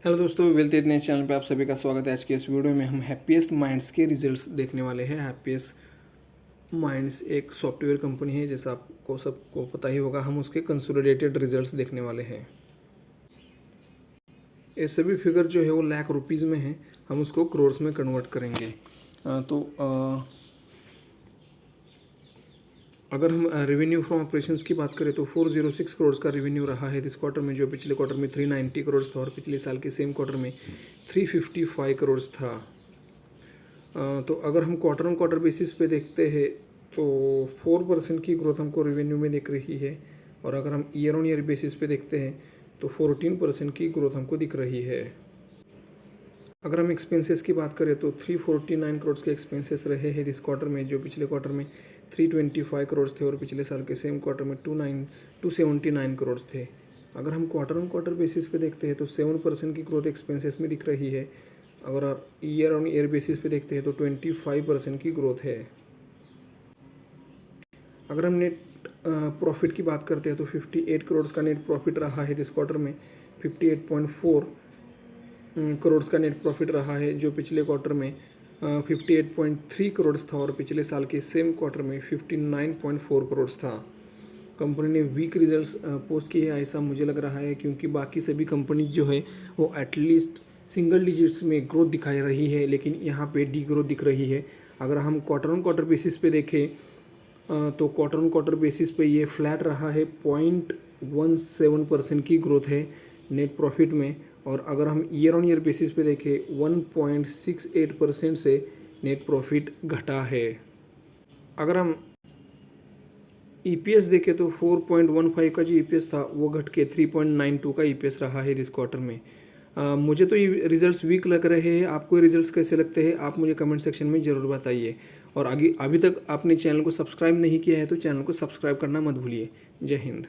Hello दोस्तों, wealth इतने channel पे आप सभी का स्वागत है। आज के इस वीडियो में हम हैप्पीएस्ट माइंड्स के रिजल्ट्स देखने वाले हैं। हैप्पीएस्ट माइंड्स एक सॉफ्टवेयर कंपनी है, जैसा आपको सबको पता ही होगा। हम उसके कंसोलिडेटेड रिजल्ट्स देखने वाले हैं। ये सभी फिगर जो है वो लाख रुपीज़ में है, हम उसको करोर्स में कन्वर्ट करेंगे। अगर हम रेवेन्यू फ्रॉम ऑपरेशंस की बात करें तो 406 करोड़ का रेवेन्यू रहा है दिस क्वार्टर में, जो पिछले क्वार्टर में 390 करोड़ था और पिछले साल के सेम क्वार्टर में 355 करोड़ था। तो अगर हम क्वार्टर ऑन क्वार्टर बेसिस पे देखते हैं तो 4% की ग्रोथ हमको रेवेन्यू में दिख रही है, और अगर हम ईयर ऑन ईयर बेसिस पे देखते हैं तो 14% की ग्रोथ हमको दिख रही है। अगर हम एक्सपेंसेस की बात करें तो 349 करोड़ के एक्सपेंसेस रहे हैं दिस क्वार्टर में, जो पिछले क्वार्टर में 325 करोड़ थे और पिछले साल के सेम क्वार्टर में 279 करोड़ थे। अगर हम क्वार्टर ऑन क्वार्टर बेसिस पे देखते हैं तो 7% की ग्रोथ एक्सपेंसेस में दिख रही है। अगर आप ईयर ऑन ईयर बेसिस पे देखते हैं तो 25% की ग्रोथ है। अगर हम नेट प्रॉफिट की बात करते हैं तो 58 करोड़ का नेट प्रॉफिट रहा है दिस क्वार्टर में। 58.4 करोड़ का नेट प्रॉफिट रहा है, जो पिछले क्वार्टर में 58.3 करोड़ था और पिछले साल के सेम क्वार्टर में 59.4 करोड़ था। कंपनी ने वीक रिजल्ट्स पोस्ट किए हैं, ऐसा मुझे लग रहा है, क्योंकि बाकी सभी कंपनी जो है वो एटलीस्ट सिंगल डिजिट्स में ग्रोथ दिखाई रही है, लेकिन यहाँ पे डी ग्रोथ दिख रही है। अगर हम क्वार्टर ऑन क्वार्टर बेसिस पे देखें तो क्वार्टर ऑन क्वार्टर बेसिस पे ये फ्लैट रहा है। 0.17% की ग्रोथ है नेट प्रॉफिट में, और अगर हम ईयर ऑन ईयर बेसिस पे देखें 1.68% से नेट प्रॉफिट घटा है। अगर हम ईपीएस देखें तो 4.15 का जो ईपीएस था वो घट के 3.92 का ईपीएस रहा है दिस क्वार्टर में। मुझे तो ये रिजल्ट्स वीक लग रहे हैं। आपको ये रिजल्ट्स कैसे लगते हैं आप मुझे कमेंट सेक्शन में ज़रूर बताइए। और आगे अभी तक आपने चैनल को सब्सक्राइब नहीं किया है तो चैनल को सब्सक्राइब करना मत भूलिए। जय हिंद।